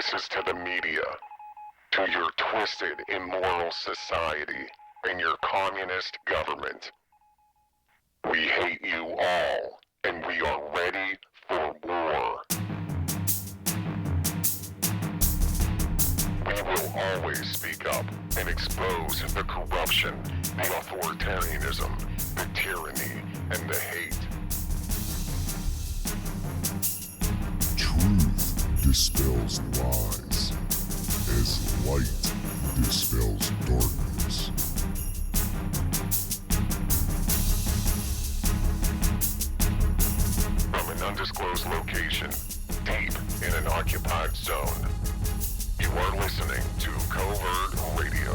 This is to the media, to your twisted, immoral society, and your communist government. We hate you all, and we are ready for war. We will always speak up and expose the corruption, the authoritarianism, the tyranny, and the hate. Truth dispels lies, as light dispels darkness. From an undisclosed location, deep in an occupied zone, you are listening to Covert Radio.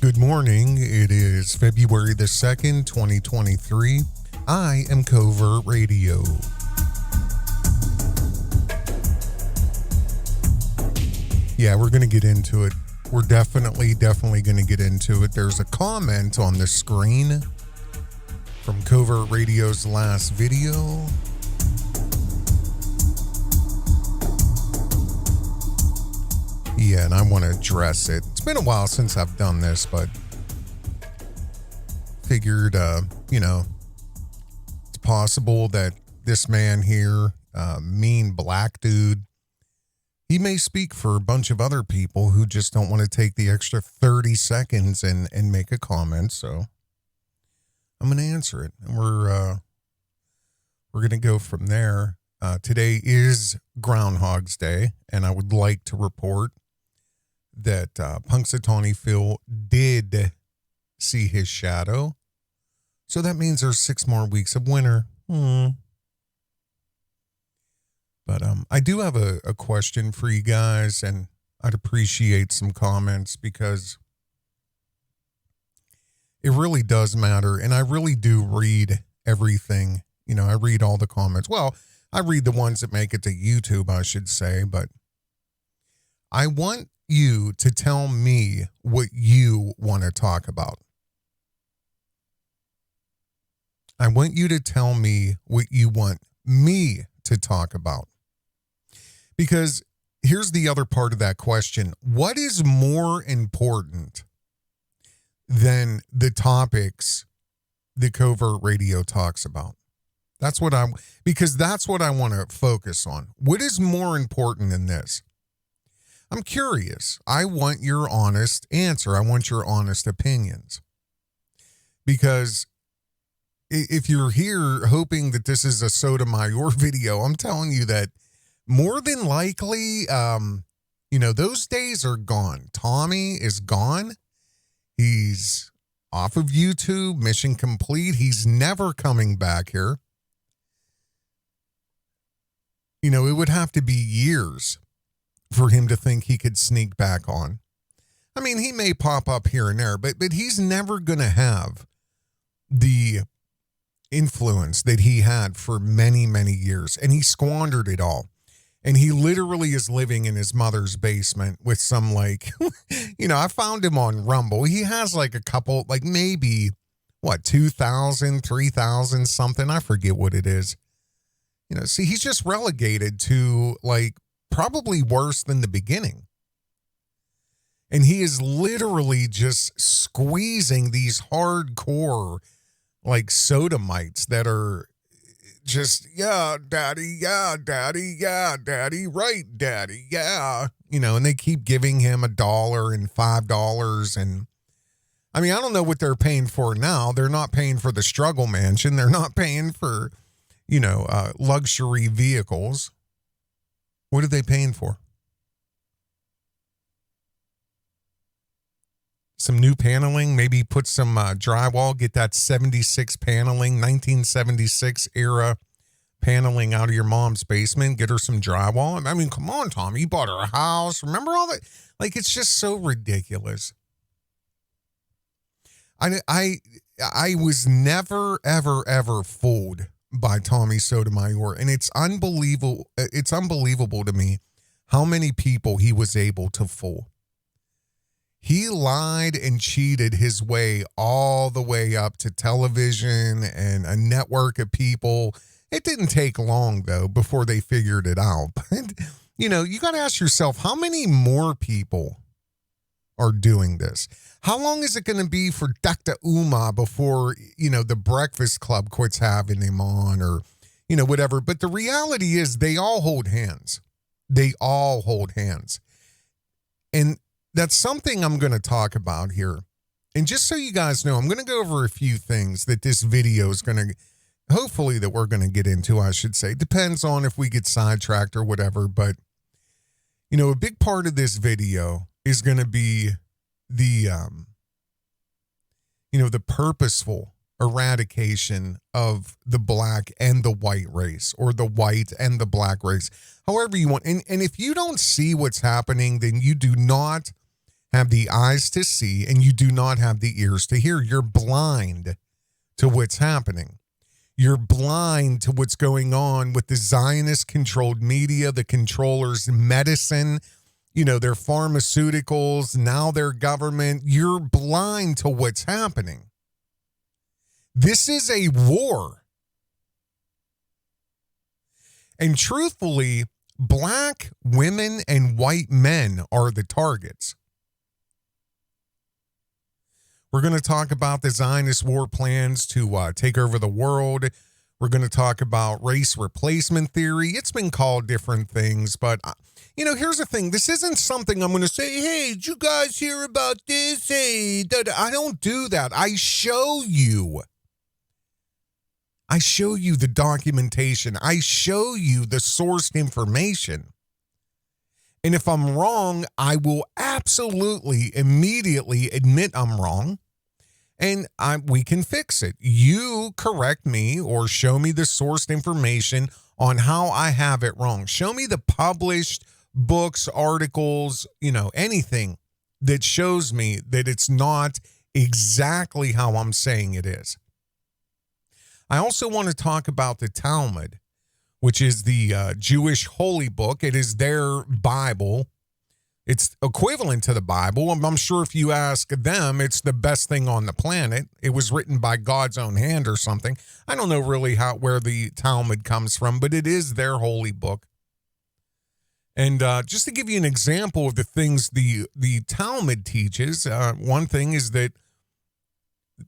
Good morning. It is February the 2nd, 2023. I am Covert Radio. Yeah, we're going to get into it. We're definitely going to get into it. There's a comment on the screen from Covert Radio's last video. Yeah, and I want to address it. It's been a while since I've done this, but figured, it's possible that this man here, mean black dude, he may speak for a bunch of other people who just don't want to take the extra 30 seconds and make a comment. So I'm going to answer it, and we're going to go from there. Today is Groundhog's Day, and I would like to report that Punxsutawney Phil did see his shadow. So that means there's 6 more weeks of winter. But I do have a question for you guys, and I'd appreciate some comments because it really does matter. And I really do read everything. I read all the comments. Well, I read the ones that make it to YouTube, I should say. But I want you to tell me what you want to talk about. I want you to tell me what you want me to talk about. Because here's the other part of that question. What is more important than the topics that Covert Radio talks about? That's what I want to focus on. What is more important than this? I'm curious. I want your honest answer. I want your honest opinions. Because if you're here hoping that this is a Sotomayor video, I'm telling you that more than likely, those days are gone. Tommy is gone. He's off of YouTube, mission complete. He's never coming back here. It would have to be years for him to think he could sneak back on. I mean, he may pop up here and there, but he's never going to have the influence that he had for many, many years. And he squandered it all. And he literally is living in his mother's basement with some I found him on Rumble. He has a couple, maybe 2,000, 3,000 something. I forget what it is. See, he's just relegated to probably worse than the beginning. And he is literally just squeezing these hardcore sodomites that are just, yeah, daddy, right, daddy, yeah. And they keep giving him $1 and $5. And I mean, I don't know what they're paying for now. They're not paying for the struggle mansion. They're not paying for, luxury vehicles. What are they paying for? Some new paneling, maybe put some drywall, get that 76 paneling, 1976 era paneling out of your mom's basement, get her some drywall. I mean, come on, Tom, you bought her a house. Remember all that? It's just so ridiculous. I was never, ever, ever fooled by Tommy Sotomayor, and it's unbelievable. It's unbelievable to me how many people he was able to fool. He lied and cheated his way all the way up to television and a network of people. It didn't take long, though, before they figured it out. But, you got to ask yourself, how many more people are doing this? How long is it going to be for Dr. Uma before, the Breakfast Club quits having him on or, whatever? But the reality is they all hold hands. They all hold hands. And that's something I'm going to talk about here. And just so you guys know, I'm going to go over a few things that this video is going to, hopefully that we're going to get into, I should say. Depends on if we get sidetracked or whatever. But, a big part of this video is going to be the, the purposeful eradication of the black and the white race, or the white and the black race, however you want. And if you don't see what's happening, then you do not have the eyes to see and you do not have the ears to hear. You're blind to what's happening. You're blind to what's going on with the Zionist controlled media, the controllers' medicine, their pharmaceuticals, now their government. You're blind to what's happening. This is a war. And truthfully, black women and white men are the targets. We're going to talk about the Zionist war plans to take over the world. We're going to talk about race replacement theory. It's been called different things, but, here's the thing. This isn't something I'm going to say, hey, did you guys hear about this? Hey, I don't do that. I show you the documentation. I show you the sourced information. And if I'm wrong, I will absolutely immediately admit I'm wrong. And we can fix it. You correct me or show me the sourced information on how I have it wrong. Show me the published books, articles, anything that shows me that it's not exactly how I'm saying it is. I also want to talk about the Talmud, which is the Jewish holy book. It is their Bible. It's equivalent to the Bible. I'm sure if you ask them, it's the best thing on the planet. It was written by God's own hand or something. I don't know really where the Talmud comes from, but it is their holy book. And just to give you an example of the things the Talmud teaches, one thing is that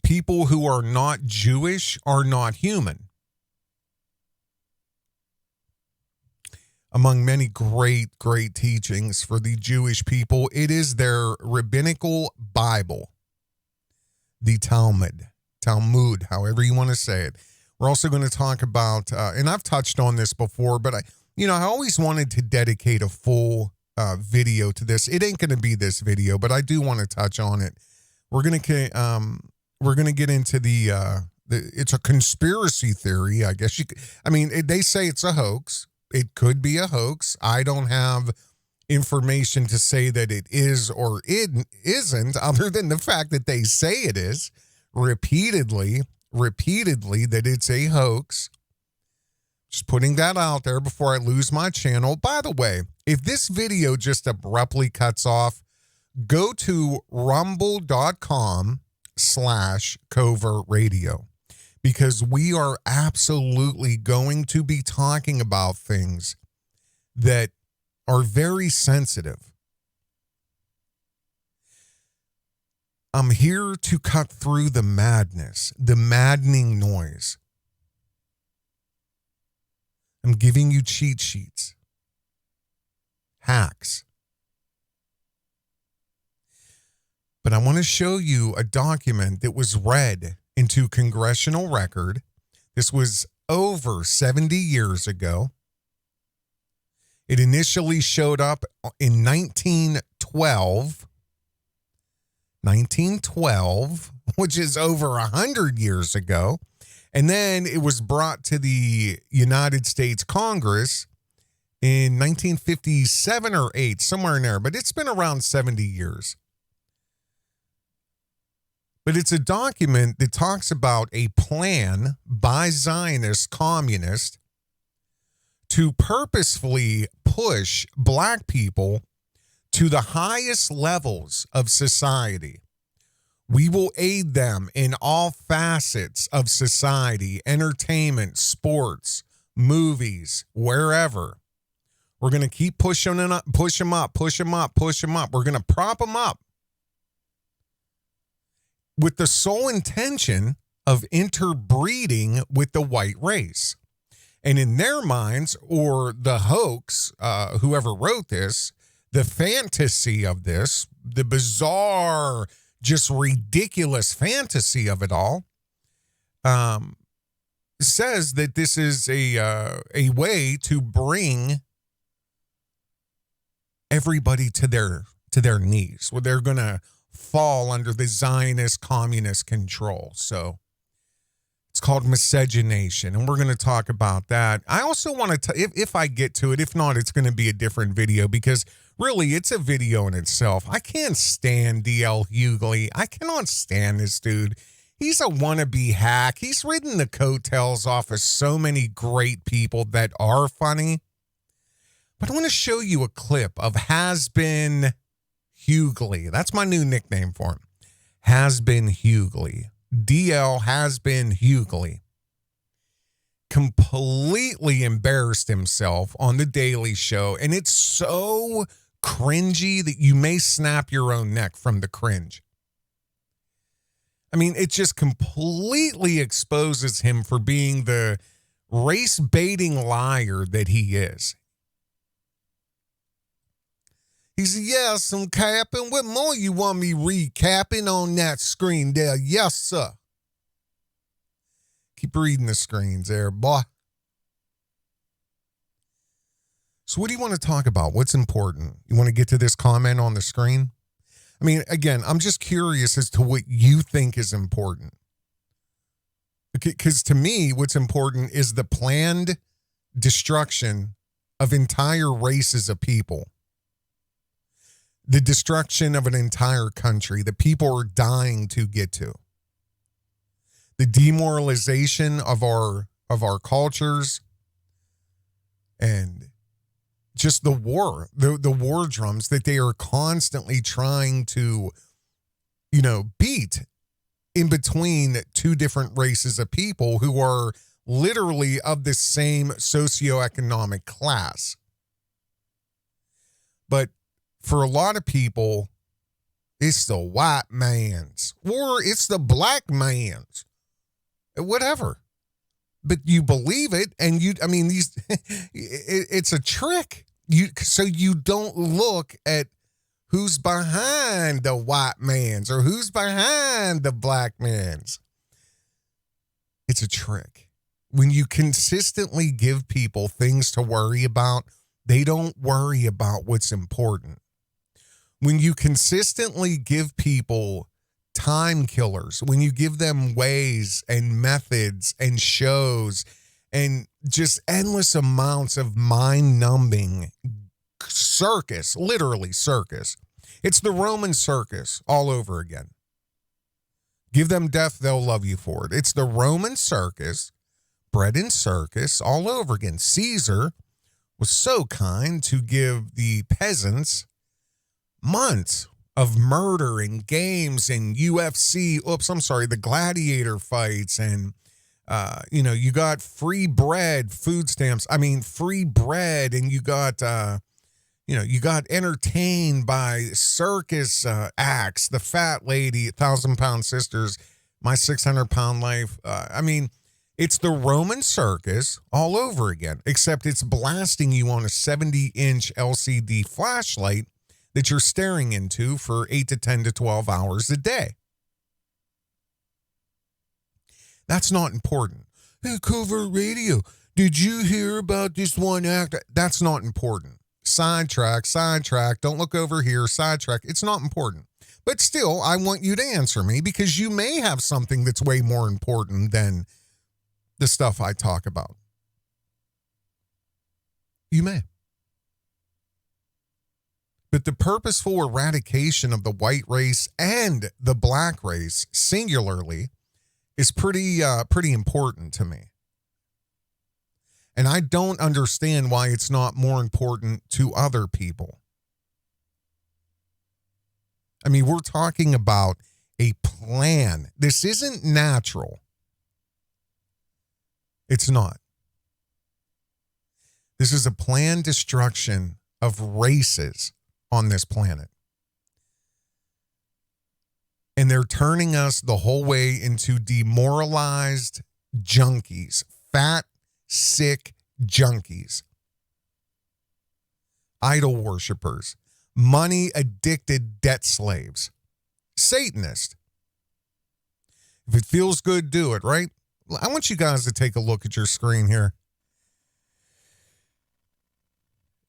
people who are not Jewish are not human. Among many great teachings for the Jewish people, it is their rabbinical Bible, the Talmud, however you want to say it. We're also going to talk about, and I've touched on this before, but I always wanted to dedicate a full video to this. It ain't going to be this video, but I do want to touch on it. We're going to get into it's a conspiracy theory, I guess they say it's a hoax. It could be a hoax. I don't have information to say that it is or it isn't, other than the fact that they say it is repeatedly that it's a hoax. Just putting that out there before I lose my channel. By the way, if this video just abruptly cuts off, go to rumble.com/Covert Radio. Because we are absolutely going to be talking about things that are very sensitive. I'm here to cut through the madness, the maddening noise. I'm giving you cheat sheets, hacks. But I want to show you a document that was read into congressional record. This was over 70 years ago. It initially showed up in 1912, which is over 100 years ago. And then it was brought to the United States Congress in 1957 or 8, somewhere in there. But it's been around 70 years. But it's a document that talks about a plan by Zionist communists to purposefully push black people to the highest levels of society. We will aid them in all facets of society, entertainment, sports, movies, wherever. We're going to keep pushing them up, push them up. We're going to prop them up with the sole intention of interbreeding with the white race. And in their minds, or the hoax, whoever wrote this, the fantasy of this, the bizarre, just ridiculous fantasy of it all, says that this is a way to bring everybody to their knees, where they're going to fall under the Zionist communist control. So it's called miscegenation, and we're going to talk about that. I also want to, if I get to it, if not, it's going to be a different video, because really it's a video in itself. I can't stand D.L. Hughley. I cannot stand this dude. He's a wannabe hack. He's ridden the coattails off of so many great people that are funny. But I want to show you a clip of Has-Been Hughley. That's my new nickname for him. Has-Been Hughley. DL Has-Been Hughley completely embarrassed himself on The Daily Show, and it's so cringy that you may snap your own neck from the cringe. I mean, it just completely exposes him for being the race-baiting liar that he is. He said, yes, I'm capping. What more you want me recapping on that screen there? Yes, sir. Keep reading the screens there, boy. So what do you want to talk about? What's important? You want to get to this comment on the screen? I mean, again, I'm just curious as to what you think is important. Because to me, what's important is the planned destruction of entire races of people. The destruction of an entire country that people are dying to get to. The demoralization of our cultures, and just the war, the war drums that they are constantly trying to, beat in between two different races of people who are literally of the same socioeconomic class. But for a lot of people, it's the white man's, or it's the black man's, whatever. But you believe it, and it's a trick. So you don't look at who's behind the white man's or who's behind the black man's. It's a trick. When you consistently give people things to worry about, they don't worry about what's important. When you consistently give people time killers, when you give them ways and methods and shows and just endless amounts of mind-numbing circus, literally circus. It's the Roman circus all over again. Give them death, they'll love you for it. It's the Roman circus, bread and circus all over again. Caesar was so kind to give the peasants months of murder and games and UFC, the gladiator fights, and you got free bread, food stamps. Free bread, and you got entertained by circus acts, the Fat Lady, 1,000-Pound Sisters, My 600-Pound Life. It's the Roman circus all over again, except it's blasting you on a 70-inch LCD flashlight that you're staring into for 8 to 10 to 12 hours a day. That's not important. Hey, Covert Radio, did you hear about this one actor? That's not important. Sidetrack. Don't look over here. Sidetrack. It's not important. But still, I want you to answer me, because you may have something that's way more important than the stuff I talk about. You may. But the purposeful eradication of the white race and the black race singularly is pretty important to me. And I don't understand why it's not more important to other people. I mean, we're talking about a plan. This isn't natural. It's not. This is a planned destruction of races on this planet. And they're turning us the whole way into demoralized junkies, fat, sick junkies, idol worshipers, money-addicted debt slaves, Satanists. If it feels good, do it, right? I want you guys to take a look at your screen here.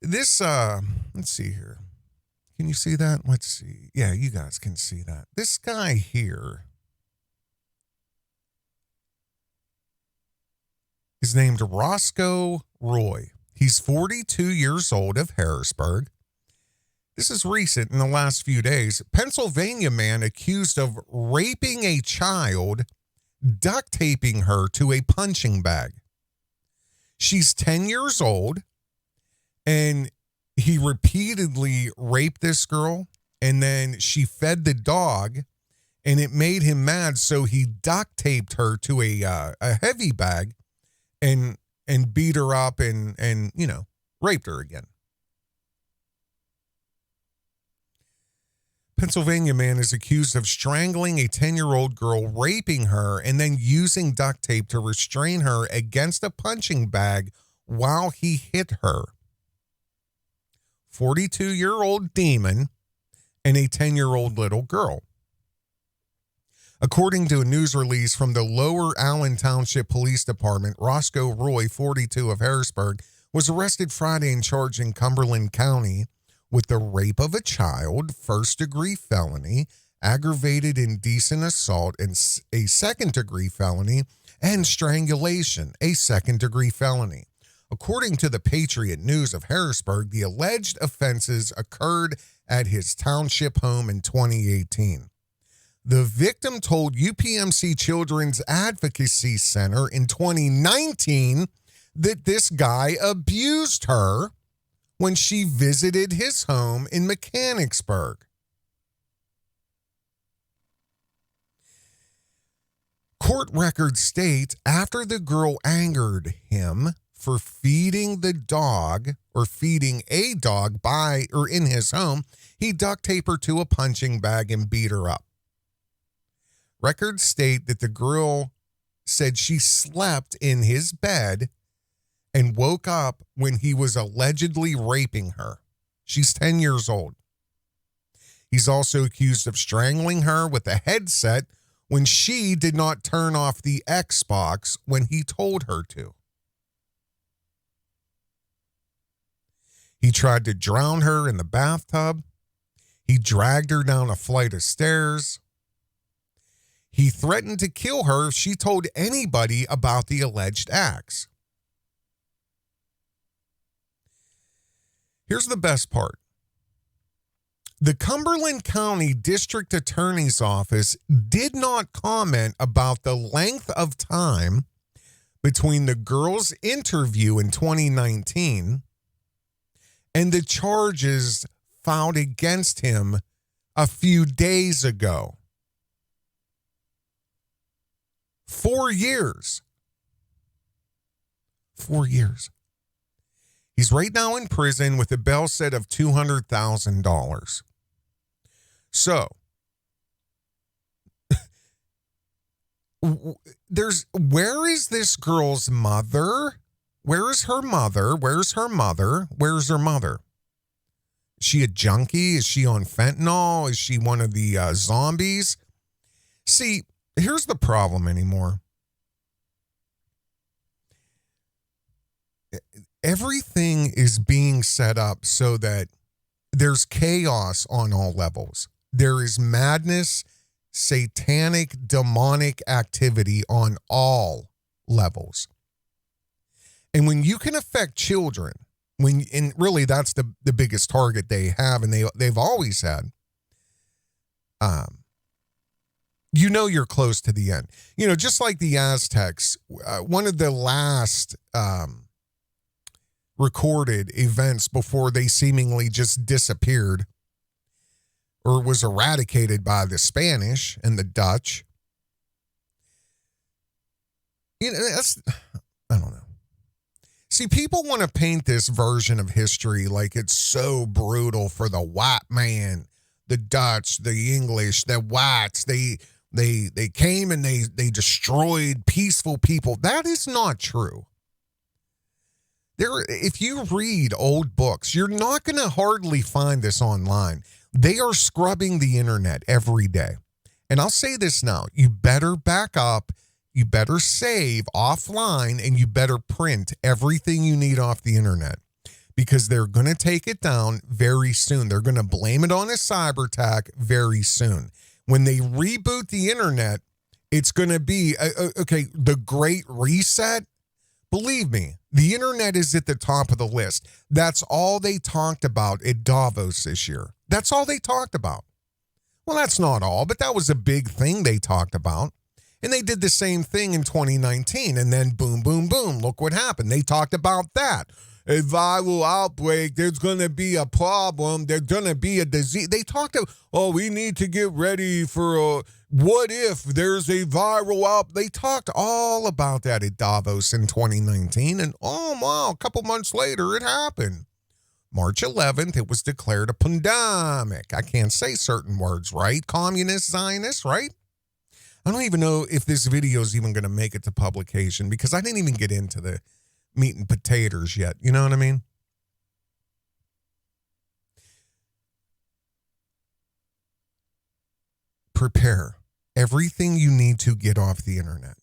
This, let's see here. Can you see that? Let's see. Yeah, you guys can see that. This guy here is named Roscoe Roy. He's 42 years old, of Harrisburg. This is recent, in the last few days. Pennsylvania man accused of raping a child, duct taping her to a punching bag. She's 10 years old, and he repeatedly raped this girl, and then she fed the dog, and it made him mad, so he duct taped her to a heavy bag and beat her up and you know, raped her again. Pennsylvania man is accused of strangling a 10-year-old girl, raping her, and then using duct tape to restrain her against a punching bag while he hit her. 42-year-old demon and a 10-year-old little girl. According to a news release from the Lower Allen Township Police Department, Roscoe Roy, 42, of Harrisburg, was arrested Friday and charged in Cumberland County with the rape of a child, first-degree felony, aggravated indecent assault, and a second-degree felony, and strangulation, a second-degree felony. According to the Patriot News of Harrisburg, the alleged offenses occurred at his township home in 2018. The victim told UPMC Children's Advocacy Center in 2019 that this guy abused her when she visited his home in Mechanicsburg. Court records state after the girl angered him for feeding the dog or feeding a dog by or in his home, he duct taped her to a punching bag and beat her up. Records state that the girl said she slept in his bed and woke up when he was allegedly raping her. She's 10 years old. He's also accused of strangling her with a headset when she did not turn off the Xbox when he told her to. He tried to drown her in the bathtub. He dragged her down a flight of stairs. He threatened to kill her if she told anybody about the alleged acts. Here's the best part. The Cumberland County District Attorney's Office did not comment about the length of time between the girl's interview in 2019 and the charges filed against him a few days ago. 4 years. 4 years. He's right now in prison with a bail set of $200,000. So, where is this girl's mother? Where is her mother? Where's her mother? Where's her mother? Is she a junkie? Is she on fentanyl? Is she one of the zombies? See, here's the problem anymore. Everything is being set up so that there's chaos on all levels. There is madness, satanic, demonic activity on all levels. And when you can affect children, and really that's the biggest target they have, and they've always had, you know you're close to the end. You know, just like the Aztecs, one of the last recorded events before they seemingly just disappeared or was eradicated by the Spanish and the Dutch. You know, I don't know. See, people want to paint this version of history like it's so brutal for the white man, the Dutch, the English, the whites. They came and they destroyed peaceful people. That is not true. If you read old books, you're not going to hardly find this online. They are scrubbing the internet every day. And I'll say this now, you better back up, you better save offline, and you better print everything you need off the internet, because they're going to take it down very soon. They're going to blame it on a cyber attack very soon. When they reboot the internet, it's going to be, the Great Reset. Believe me, the internet is at the top of the list. That's all they talked about at Davos this year. That's all they talked about. Well, that's not all, but that was a big thing they talked about. And they did the same thing in 2019. And then boom, boom, boom. Look what happened. They talked about that. A viral outbreak. There's going to be a problem. There's going to be a disease. They talked about, we need to get ready for what if there's a viral outbreak. They talked all about that at Davos in 2019. And wow, a couple months later, it happened. March 11th, it was declared a pandemic. I can't say certain words, right? Communist, Zionist, right? I don't even know if this video is even going to make it to publication, because I didn't even get into the meat and potatoes yet. You know what I mean? Prepare everything you need to get off the internet.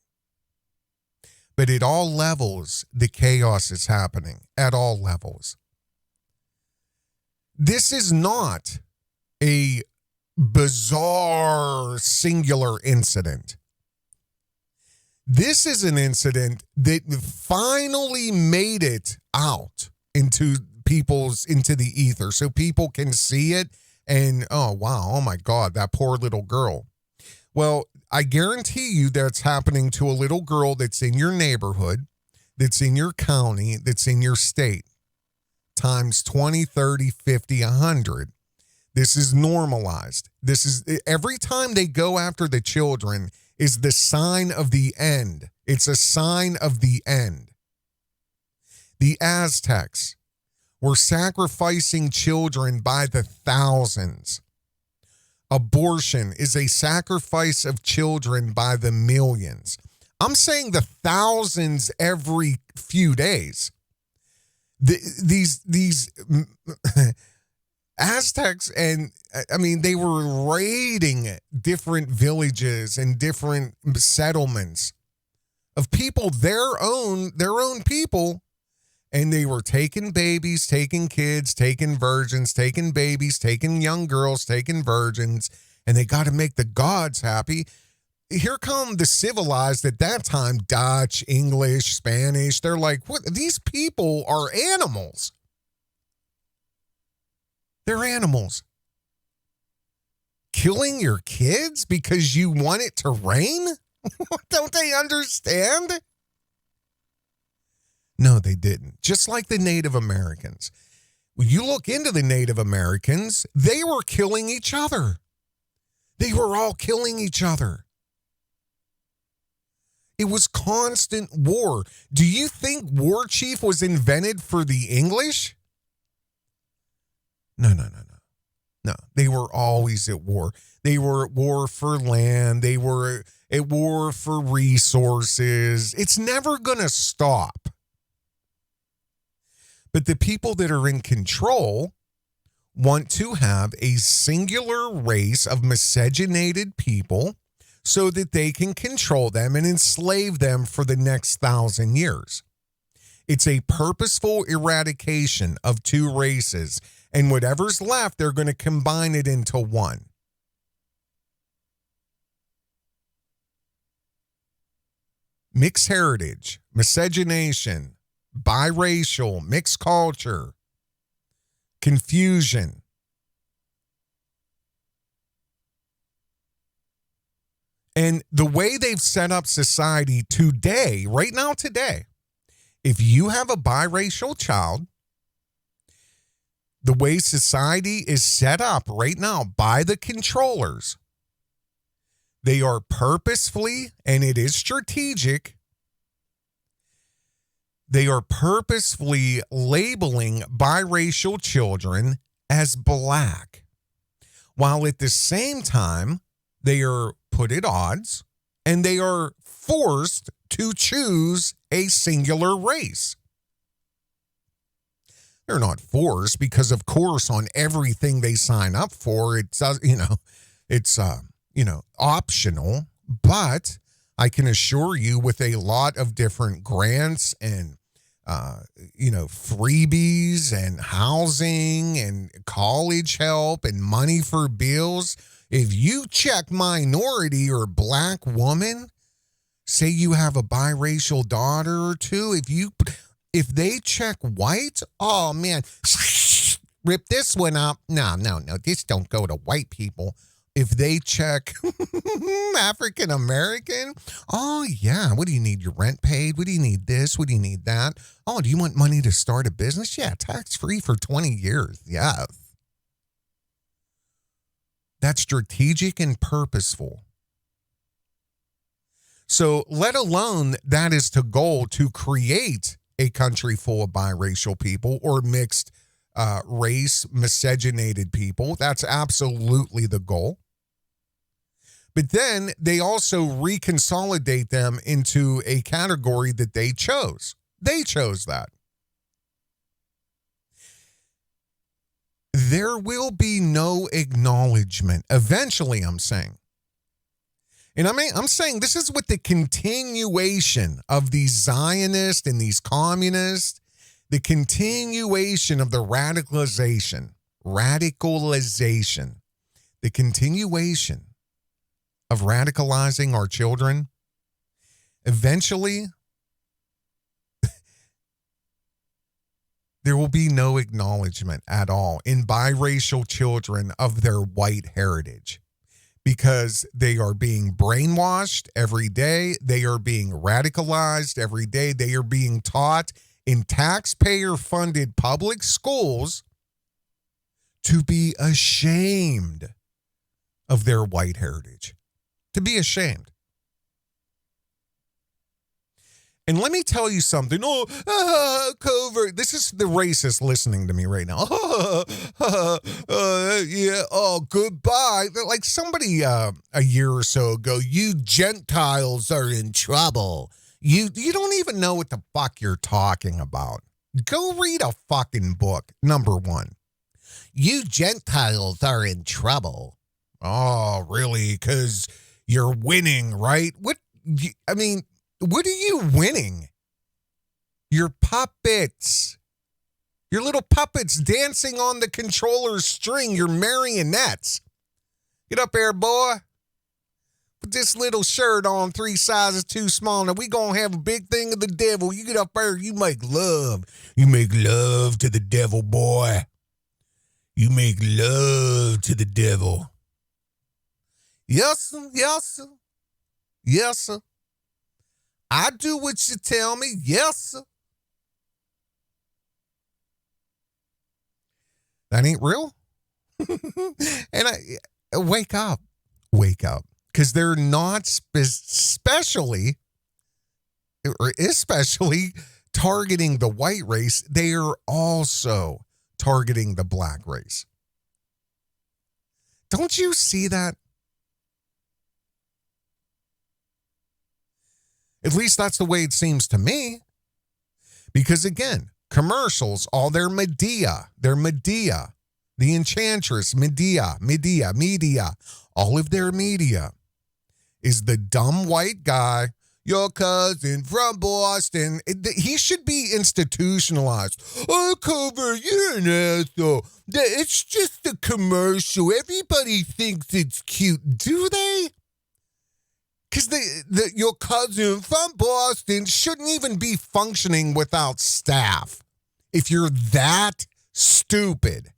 But at all levels, the chaos is happening. At all levels. This is not a bizarre singular incident. This is an incident that finally made it out into the ether, so people can see it and, oh wow, oh my God, that poor little girl. Well, I guarantee you that's happening to a little girl that's in your neighborhood, that's in your county, that's in your state, times 20, 30, 50, 100. This is normalized. This is, every time they go after the children is the sign of the end. It's a sign of the end. The Aztecs were sacrificing children by the thousands. Abortion is a sacrifice of children by the millions. I'm saying the thousands every few days. These Aztecs, and I mean, they were raiding different villages and different settlements of people, their own people, and they were taking babies, taking kids, taking virgins, taking babies, taking young girls, taking virgins, and they got to make the gods happy. Here come the civilized at that time, Dutch, English, Spanish. They're like, what? These people are animals. They're animals. Killing your kids because you want it to rain? Don't they understand? No, they didn't. Just like the Native Americans. When you look into the Native Americans, they were killing each other. They were all killing each other. It was constant war. Do you think war chief was invented for the English? No. No, they were always at war. They were at war for land. They were at war for resources. It's never going to stop. But the people that are in control want to have a singular race of miscegenated people so that they can control them and enslave them for the next 1,000 years. It's a purposeful eradication of two races, and whatever's left, they're going to combine it into one. Mixed heritage, miscegenation, biracial, mixed culture, confusion. And the way they've set up society today, right now today, if you have a biracial child, the way society is set up right now by the controllers, they are purposefully, and it is strategic, they are purposefully labeling biracial children as black, while at the same time, they are put at odds and they are forced to choose a singular race. They're not forced because, of course, on everything they sign up for, it's optional. But I can assure you, with a lot of different grants and freebies and housing and college help and money for bills, if you check minority or black woman, say you have a biracial daughter or two, if they check white, oh man, rip this one up. No, this don't go to white people. If they check African American, oh yeah, what do you need? Your rent paid? What do you need this? What do you need that? Oh, do you want money to start a business? Yeah, tax-free for 20 years. Yes. That's strategic and purposeful. So let alone that is the goal, to create a country full of biracial people or mixed race, miscegenated people. That's absolutely the goal. But then they also reconsolidate them into a category that they chose. They chose that. There will be no acknowledgement. Eventually, I'm saying. And I'm saying this is with the continuation of these Zionists and these communists, the continuation of the radicalization, the continuation of radicalizing our children. Eventually, there will be no acknowledgement at all in biracial children of their white heritage, because they are being brainwashed every day. They are being radicalized every day. They are being taught in taxpayer-funded public schools to be ashamed of their white heritage, to be ashamed. And let me tell you something. Covert. This is the racist listening to me right now. Goodbye. Like somebody a year or so ago, you Gentiles are in trouble. You don't even know what the fuck you're talking about. Go read a fucking book, number one. You Gentiles are in trouble. Oh, really? Because you're winning, right? What are you winning? Your puppets. Your little puppets dancing on the controller's string. Your marionettes. Get up there, boy. Put this little shirt on 3 sizes too small. Now we gonna have a big thing of the devil. You get up there, you make love. You make love to the devil, boy. You make love to the devil. Yes, sir. Yes, sir. Yes, sir. I do what you tell me. Yes, sir. That ain't real. And wake up. Because they're not especially targeting the white race. They are also targeting the black race. Don't you see that? At least that's the way it seems to me. Because again, commercials, all their Medea, the Enchantress, Medea, all of their media is the dumb white guy, your cousin from Boston. He should be institutionalized. Oh, Covert, you're an asshole. It's just a commercial. Everybody thinks it's cute. Do they? Because your cousin from Boston shouldn't even be functioning without staff. If you're that stupid.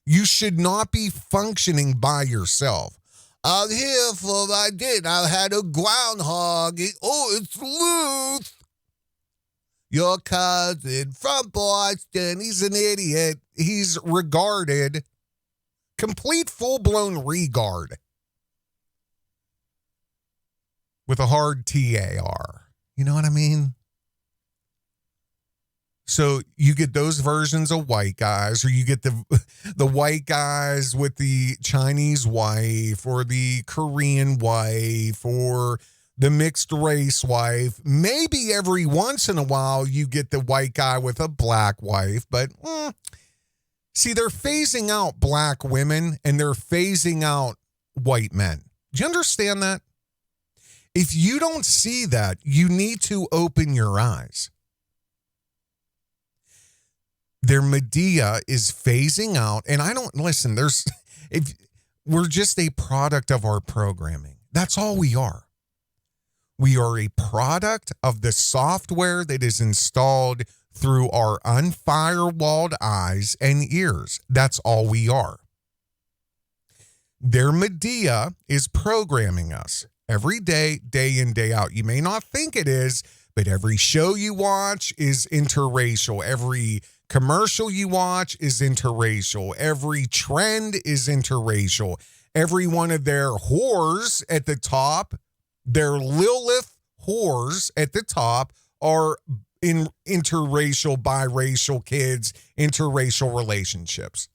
You should not be functioning by yourself. I'm here for my dinner. I had a groundhog. It's loose. Your cousin from Boston, he's an idiot. He's regarded, complete full-blown regard, with a hard TAR. You know what I mean? So you get those versions of white guys, or you get the white guys with the Chinese wife or the Korean wife or the mixed race wife. Maybe every once in a while you get the white guy with a black wife, but see, they're phasing out black women and they're phasing out white men. Do you understand that? If you don't see that, you need to open your eyes. Their media is phasing out, and I don't listen. We're just a product of our programming. That's all we are. We are a product of the software that is installed through our unfirewalled eyes and ears. That's all we are. Their media is programming us every day, day in, day out. You may not think it is, but every show you watch is interracial. Every commercial you watch is interracial. Every trend is interracial. Every one of their whores at the top, their Lilith whores at the top, are in interracial, biracial kids, interracial relationships.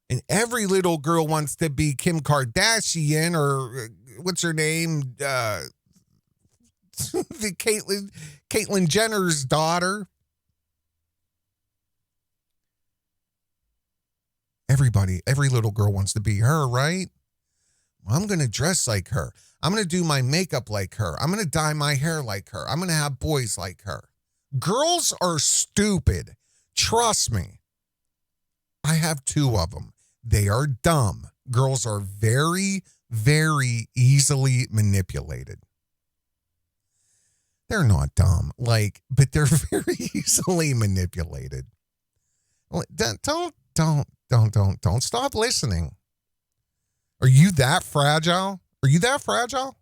And every little girl wants to be Kim Kardashian or what's her name? The Caitlyn Jenner's daughter. Every little girl wants to be her, right? Well, I'm going to dress like her. I'm going to do my makeup like her. I'm going to dye my hair like her. I'm going to have boys like her. Girls are stupid. Trust me. I have two of them. They are dumb. Girls are very, very easily manipulated. They're not dumb, but they're very easily manipulated. Don't stop listening. Are you that fragile? Are you that fragile?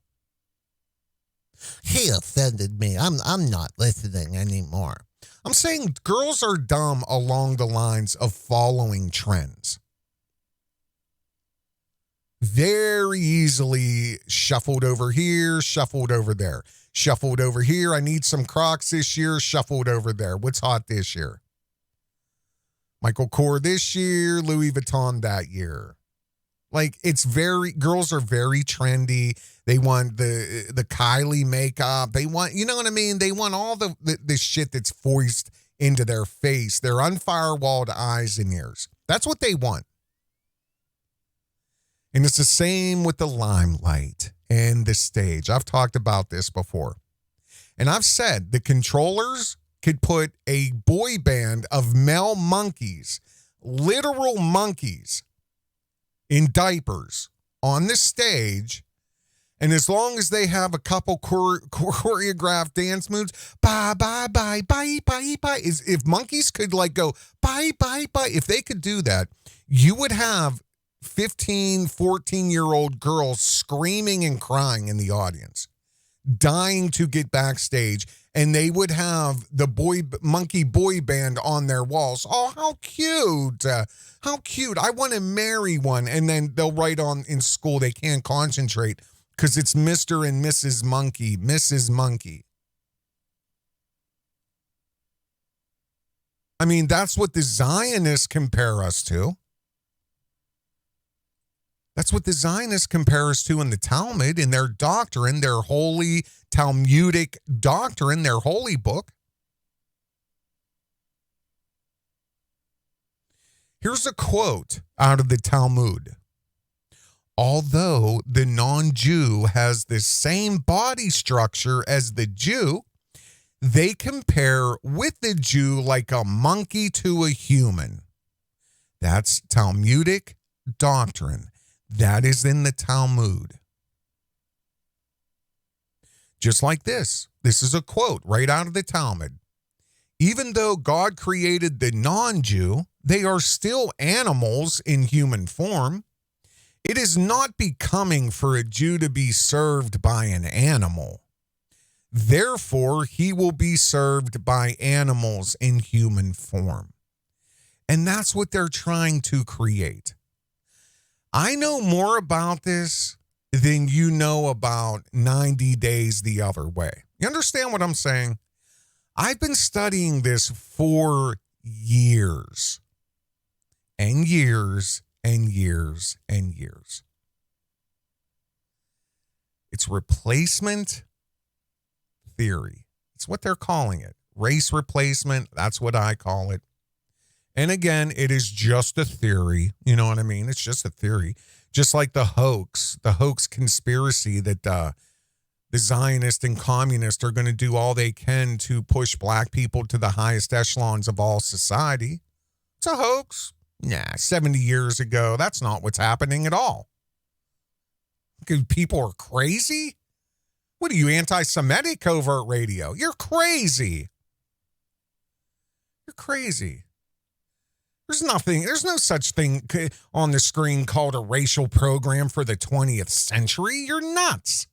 He offended me. I'm not listening anymore. I'm saying girls are dumb along the lines of following trends. Very easily shuffled over here, shuffled over there. Shuffled over here. I need some Crocs this year. Shuffled over there. What's hot this year? Michael Kors this year, Louis Vuitton that year. Girls are very trendy. They want the Kylie makeup. They want, you know what I mean? They want all the shit that's foisted into their face, their unfirewalled eyes and ears. That's what they want. And it's the same with the limelight and the stage. I've talked about this before. And I've said the controllers could put a boy band of male monkeys, literal monkeys, in diapers on the stage, and as long as they have a couple choreographed dance moves, bye, bye, bye, bye, bye, bye, if monkeys could go, bye, bye, bye, if they could do that, you would have 15, 14-year-old girls screaming and crying in the audience, dying to get backstage, and they would have the monkey boy band on their walls. Oh, how cute. How cute. I want to marry one. And then they'll write on in school they can't concentrate because it's Mr. and Mrs. Monkey, Mrs. Monkey. I mean, that's what the Zionists compare us to. That's what the Zionists compare us to in the Talmud, in their doctrine, their holy Talmudic doctrine, their holy book. Here's a quote out of the Talmud. Although the non-Jew has the same body structure as the Jew, they compare with the Jew like a monkey to a human. That's Talmudic doctrine. That is in the Talmud. Just like this. This is a quote right out of the Talmud. Even though God created the non-Jew, they are still animals in human form. It is not becoming for a Jew to be served by an animal. Therefore, he will be served by animals in human form. And that's what they're trying to create. I know more about this than you know about 90 Days the Other Way. You understand what I'm saying? I've been studying this for years and years and years and years. It's replacement theory. It's what they're calling it. Race replacement. That's what I call it. And again, it is just a theory. You know what I mean? It's just a theory. Just like the hoax conspiracy that the Zionists and communists are going to do all they can to push black people to the highest echelons of all society. It's a hoax. Nah, 70 years ago, that's not what's happening at all. People are crazy? What are you, anti-Semitic covert radio? You're crazy. You're crazy. There's no such thing on the screen called a racial program for the 20th century. You're nuts.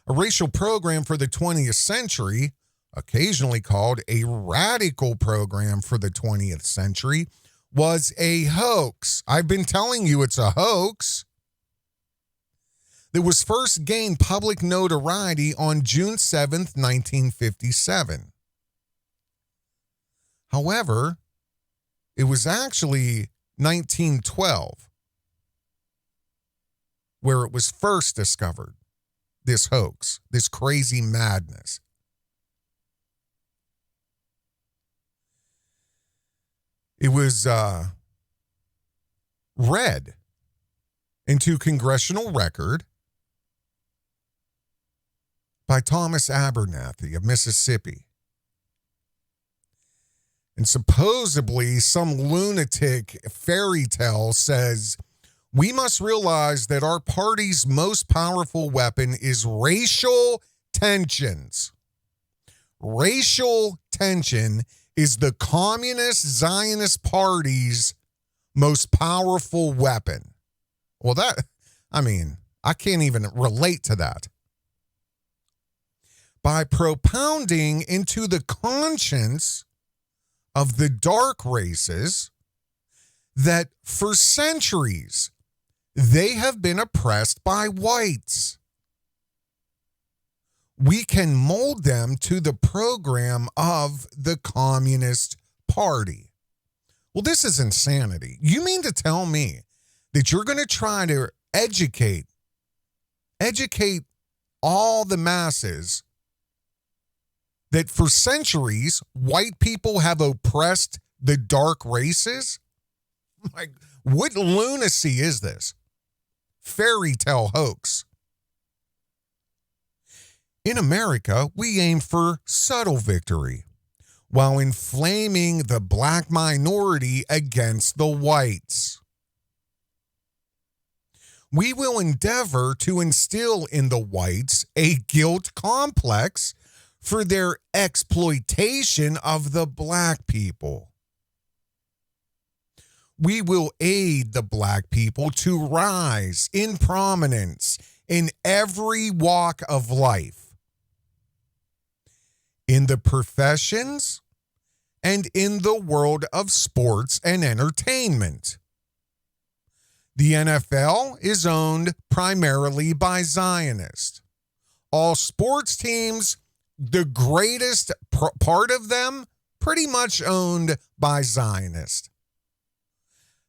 A racial program for the 20th century, occasionally called a radical program for the 20th century, was a hoax. I've been telling you it's a hoax. That was first gained public notoriety on June 7th, 1957. However, it was actually 1912 where it was first discovered, this hoax, this crazy madness. It was read into congressional record by Thomas Abernathy of Mississippi. And supposedly some lunatic fairy tale says, we must realize that our party's most powerful weapon is racial tensions. Racial tension is the communist Zionist party's most powerful weapon. Well, I can't even relate to that. By propounding into the conscience of the dark races that for centuries they have been oppressed by whites. We can mold them to the program of the Communist Party. Well, this is insanity. You mean to tell me that you're going to try to educate all the masses that for centuries, white people have oppressed the dark races? Like, what lunacy is this? Fairy tale hoax. In America, we aim for subtle victory while inflaming the black minority against the whites. We will endeavor to instill in the whites a guilt complex for their exploitation of the black people. We will aid the black people to rise in prominence in every walk of life, in the professions and in the world of sports and entertainment. The NFL is owned primarily by Zionists. All sports teams, the greatest part of them, pretty much owned by Zionists.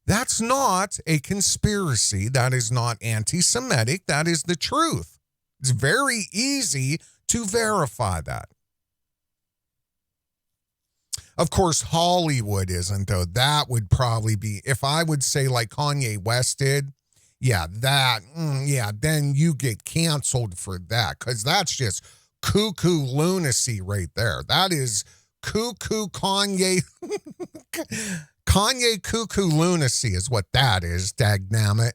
That's not a conspiracy. That is not anti-Semitic. That is the truth. It's very easy to verify that. Of course, Hollywood isn't, though. That would probably be, if I would say like Kanye West did, then you get canceled for that, because that's just cuckoo lunacy right there. That is cuckoo Kanye. Kanye cuckoo lunacy is what that is, dagnammit.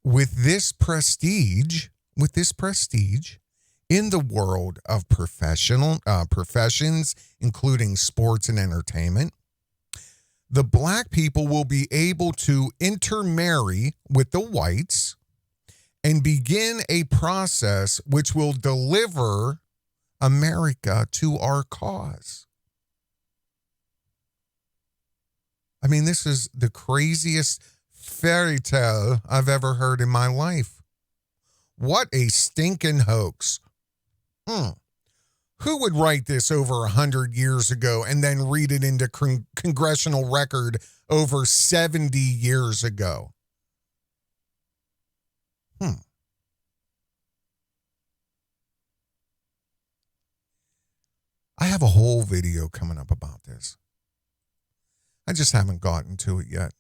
With this prestige in the world of professions, including sports and entertainment, the black people will be able to intermarry with the whites and begin a process which will deliver America to our cause. I mean, this is the craziest fairy tale I've ever heard in my life. What a stinking hoax. Who would write this over 100 years ago and then read it into congressional record over 70 years ago? I have a whole video coming up about this. I just haven't gotten to it yet.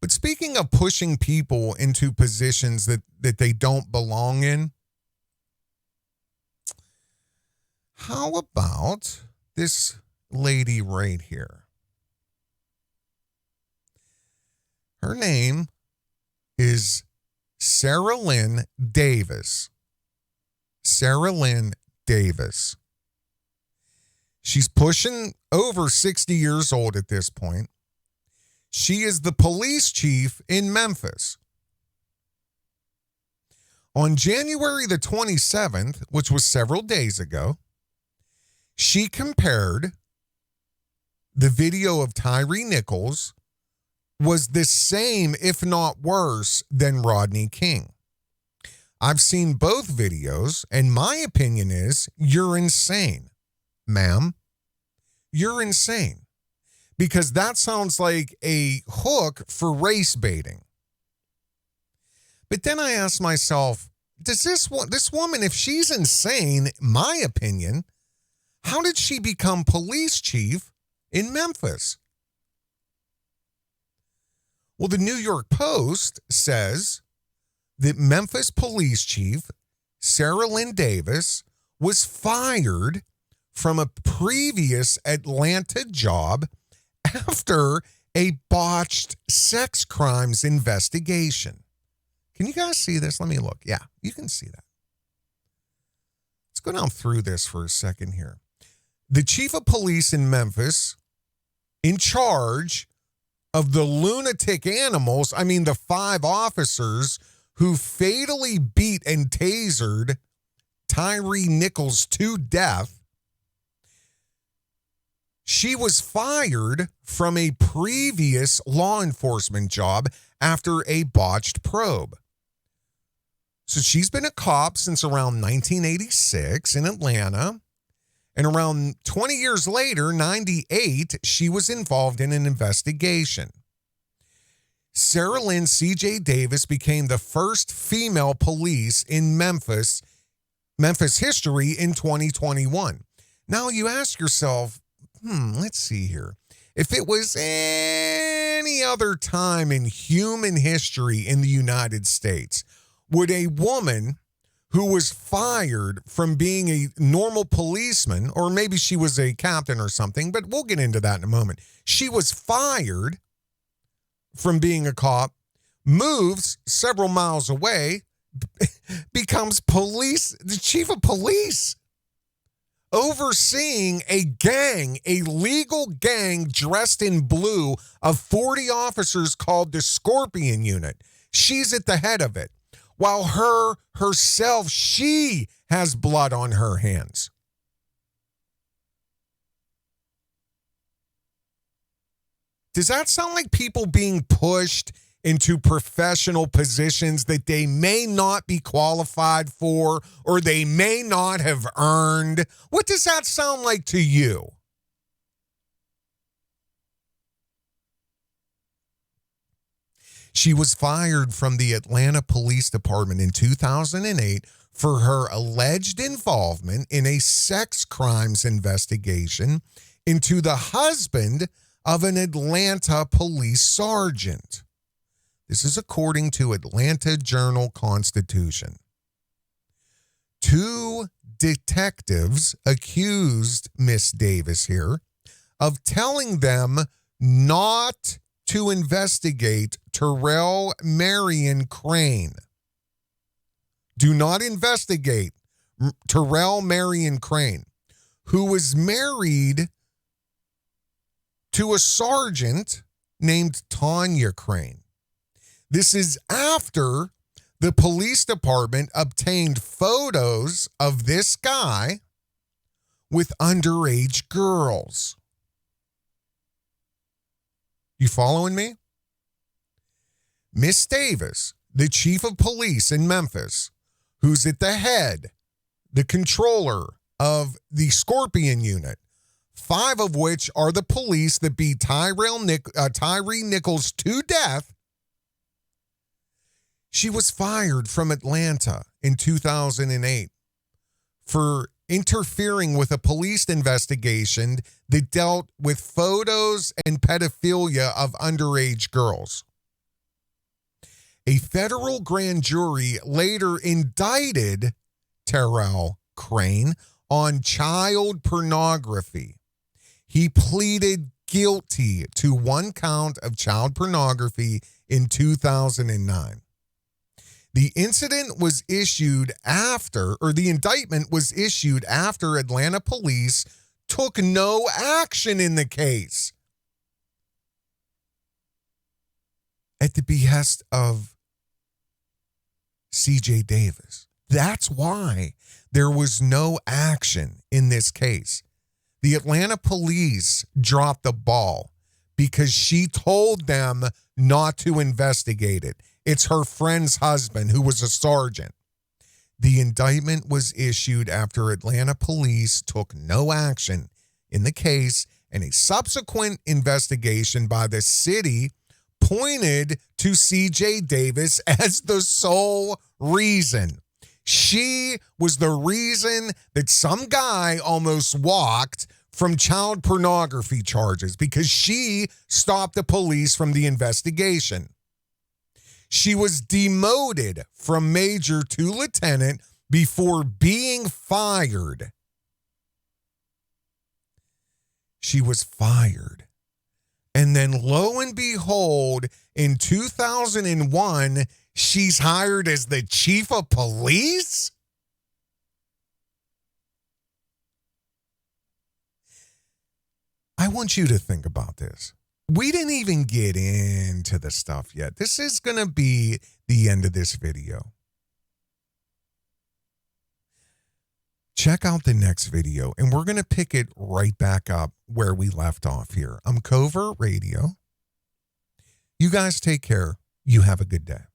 But speaking of pushing people into positions that they don't belong in, how about this lady right here? Her name is Cerelyn Davis. Cerelyn Davis. She's pushing over 60 years old at this point. She is the police chief in Memphis. On January the 27th, which was several days ago, she compared the video of Tyre Nichols was the same, if not worse, than Rodney King. I've seen both videos, and my opinion is you're insane, ma'am. You're insane. Because that sounds like a hook for race baiting. But then I ask myself, does this woman, if she's insane, my opinion, how did she become police chief in Memphis? Well, the New York Post says that Memphis police chief Cerelyn Davis was fired from a previous Atlanta job after a botched sex crimes investigation. Can you guys see this? Let me look. Yeah, you can see that. Let's go down through this for a second here. The chief of police in Memphis, in charge of the lunatic animals, I mean the 5 officers who fatally beat and tasered Tyre Nichols to death, she was fired from a previous law enforcement job after a botched probe. So she's been a cop since around 1986 in Atlanta. And around 20 years later, 98, she was involved in an investigation. Cerelyn C.J. Davis became the first female police in Memphis history in 2021. Now you ask yourself, let's see here. If it was any other time in human history in the United States, would a woman who was fired from being a normal policeman, or maybe she was a captain or something, but we'll get into that in a moment. She was fired from being a cop, moves several miles away, becomes the chief of police, overseeing a gang, a legal gang dressed in blue of 40 officers called the Scorpion Unit. She's at the head of it. While herself, she has blood on her hands. Does that sound like people being pushed into professional positions that they may not be qualified for or they may not have earned? What does that sound like to you? She was fired from the Atlanta Police Department in 2008 for her alleged involvement in a sex crimes investigation into the husband of an Atlanta police sergeant. This is according to Atlanta Journal-Constitution. 2 detectives accused Miss Davis here of telling them not to investigate Terrell Marion Crane. Do not investigate Terrell Marion Crane, who was married to a sergeant named Tanya Crane. This is after the police department obtained photos of this guy with underage girls. You following me? Miss Davis, the chief of police in Memphis, who's at the head, the controller of the Scorpion unit, 5 of which are the police that beat Tyre Nichols to death. She was fired from Atlanta in 2008 for interfering with a police investigation that dealt with photos and pedophilia of underage girls. A federal grand jury later indicted Cerelyn Crane on child pornography. He pleaded guilty to 1 count of child pornography in 2009. The indictment was issued after Atlanta police took no action in the case at the behest of C.J. Davis. That's why there was no action in this case. The Atlanta police dropped the ball because she told them not to investigate it. It's her friend's husband who was a sergeant. The indictment was issued after Atlanta police took no action in the case, and a subsequent investigation by the city pointed to C.J. Davis as the sole reason. She was the reason that some guy almost walked from child pornography charges because she stopped the police from the investigation. She was demoted from major to lieutenant before being fired. She was fired. And then lo and behold, in 2001, she's hired as the chief of police? I want you to think about this. We didn't even get into the stuff yet. This is going to be the end of this video. Check out the next video, and we're going to pick it right back up where we left off here. I'm Covert Radio. You guys take care. You have a good day.